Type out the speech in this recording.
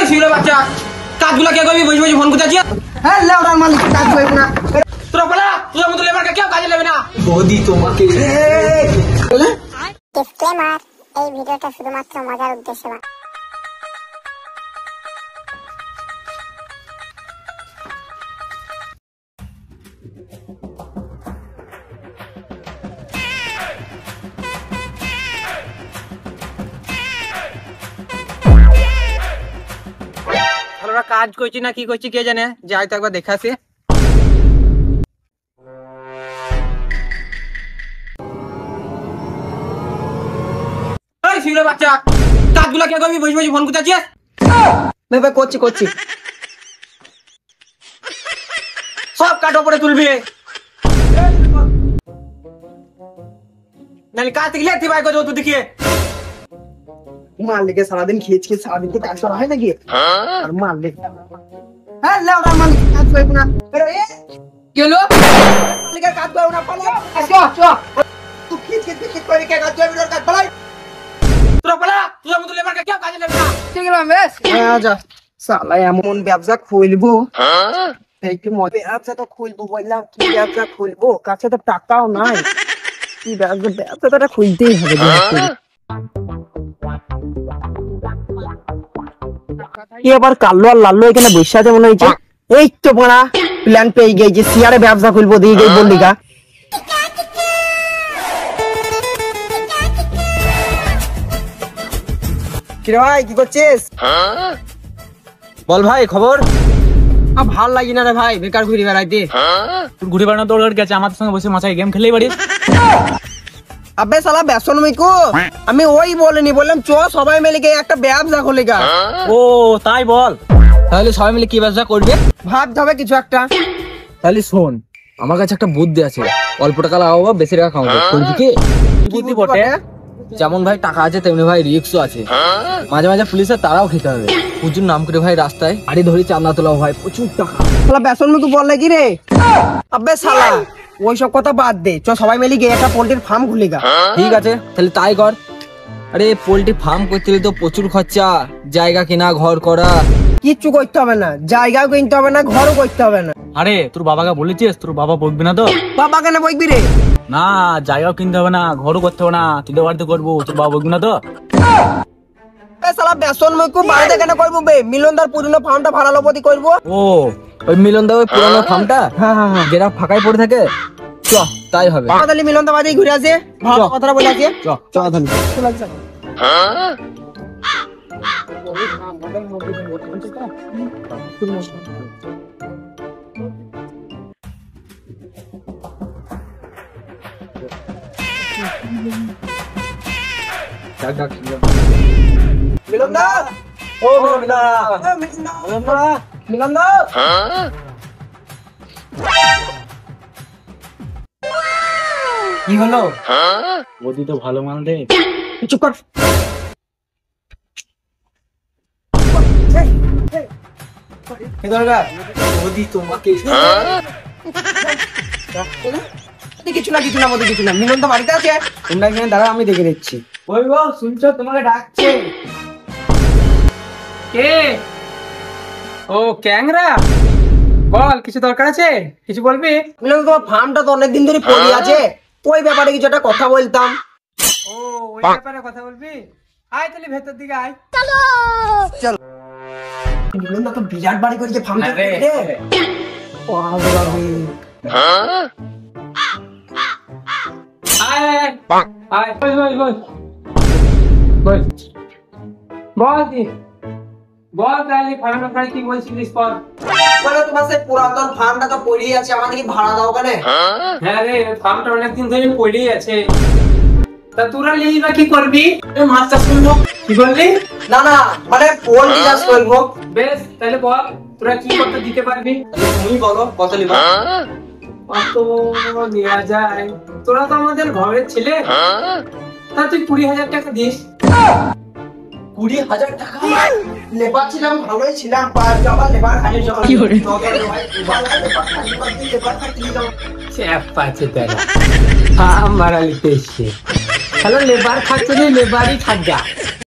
শিউরে বাচ্চা কাজগুলা কে করবি বসে বসে ফোন করতেছিস? হ্যাঁ লেওড়ার মালিক কাজ করব না তোরা বলা তোর মতো লেবারকে কেউ কাজে নেবে না। বৌদি তোমাকে ডিসক্লেমার, এই ভিডিওটা শুধুমাত্র মজার উদ্দেশ্যে ভালোরা কাজ করছি না কি করছি কে জানে, যাই তো একবার দেখে আসি। এই শিউরে বাচ্চা কাজগুলা কে করবি বসে বসে ফোন করতেছিস? ভাই করছি করছি সব কাঠ উপরে তুলবি নাহলে কাজ থেকে লেথি ভাই করবো তুই দেখিয়ে। মালিকে সারাদিন খেয়েছি সারাদিন তো কাজ করা হয় নাকি আর মালিক হ্যাঁ লেওড়ার মালিক কাজ করব না কি হলো? মালিকের কাজ করব না পালো চল তুই খেয়ে করে কে কাজ করবি কাজ পালাই তোরা বলা তোর মতো লেবারকে কেউ কাজে নেবে না। ঠিক আছে বেশ আচ্ছা শালা এমন ব্যবসা খুলবো একটু মজা ব্যবসা তো খুলবো বললাম কি ব্যবসা খুলবো কাছে তো টাকাও নাই কি ব্যবসাটা খুলতেই হবে কি আবার কাল্লু আর লাল্লু এখানে বসে আছে মনে হয়েছে এই তো বড়া প্ল্যান পেয়ে গিয়েছে সিয়ারে ব্যবসা খুলবো দিয়ে গিয়ে বললি গা কিরে ভাই কি করছিস বল ভাই খবর? ভাল লাগি না রে ভাই বেকার ঘুরে বেড়াইতে ঘুরে বেড়ানো দৌড় গেছে আমাদের সঙ্গে বসে মাথায় গেম খেলেই পারিস। আবে শালা বেসন মিকু আমি ওই বলিনি বললাম চ সবাই মিলে গিয়ে একটা ব্যবসা খুলে গা ও তাই বল, তাহলে সবাই মিলে কি ব্যবসা করবে? ভাবতে হবে কিছু একটা তাহলে শোন আমার কাছে একটা বুদ্ধি আছে, অল্প টাকা লাগাবো বেশি টাকা খাওয়াবো। করবি কি? বুদ্ধি বটে, যেমন ভাই টাকা আছে তেমনি ভাই রিস্কও আছে। মাঝে মাঝে পুলিশের তারাও খেতে হবে। প্রচুর নাম করে ভাই রাস্তায় গাড়ি ধরে চাঁদা তোলাও ভাই প্রচুর টাকা। শালা বেসন মিকু বললে কি রে আবে শালা ওইসব কথা বাদ দে চ সবাই মিলে গিয়ে একটা পোল্ট্রির ফার্ম খুলে গা ঠিক আছে তাহলে তাই কর। আরে পোল্ট্রি ফার্ম করতে হলে তো প্রচুর খরচা, জায়গা কেনা ঘর করা। কিচ্ছু করতে হবে না, জায়গাও কিনতে হবে না ঘরও করতে হবে না। আরে তোর বাবাকে বলেছিস? তোর বাবা বকবি না তো? বাবা কেন বইবি রে? না জায়গাও কিনতে হবে না ঘরও করতে হবে না, তোদের বাড়িতে করবো, তোর বাবা বকবি না তো? শালা বেসন মিকু বাড়িতে কেন করবো বে মিলনদার পুরনো ফার্মটা ভাড়া লবদি করবো। ও ওই মিলনদা ওই পুরনো ফার্মটা হ্যাঁ হ্যাঁ হ্যাঁ যেটা ফাঁকাই পড়ে থাকে, চ তাই হবে। তাহলে মিলনদা বাড়ি ঘুরে আসে ভালো কথাটা বলে আসে চ চ তাহলে মিলনদা ও মিলনদা মিলনদা কি হলো? বৌদি তো ভালো মাল দে। চুপ কর বৌদি তোমাকে কিছু না কিছু না মধ্যে কিছু না মিলনদা বাড়িতে আছে তোমরা এখানে দাঁড়াও আমি দেখে নিচ্ছি ওই গো শুনছো তোমাকে ডাকছে। কে? ও ক্যাংরা বল কিছু দরকার আছে, কিছু বলবি? মিলন তোমার ফার্মটা তো অনেকদিন ধরে পড়ে আছে ওই ব্যাপারে কিছু একটা কথা বলতাম। ও ওই ব্যাপারে কথা বলবি? আয় তাহলে ভেতর দিকে আয়। চলো মিলনদা তো বিরাট বাড়ি করেছে ফার্মটা আরে আয় আয় বল বল বল বল বল দি বল তাহলে ফার্মের প্রায় কি বলছিলিস বল। মানে তোমার সেই পুরাতন ফার্মটা তো পড়েই আছে আমাকে কি ভাড়া দাও কেন? হ্যাঁ রে ফার্মটা অনেকদিন ধরে পড়েই আছে, তা তোরা লিলি না কি করবি? মাছ চাষ করবো। কি বললি? না না মানে পোল্ট্রি চাষ করবো। বেশ তাহলে বল তোরা কি করতে দিতে পারবি? তুমি বলো কত নিবা? কত নেওয়া যায়? তোরা তো আমাদের ঘরের ছেলে, তা তুই 20,000 টাকা দিস। 20,000 টাকা লেবার ছিলাম ভালোই ছিলাম আবার লেবার খালি কি করে? আমার লিখতে এসছে হ্যালো লেবার খাচ্ছে লেবারই খাদ্যা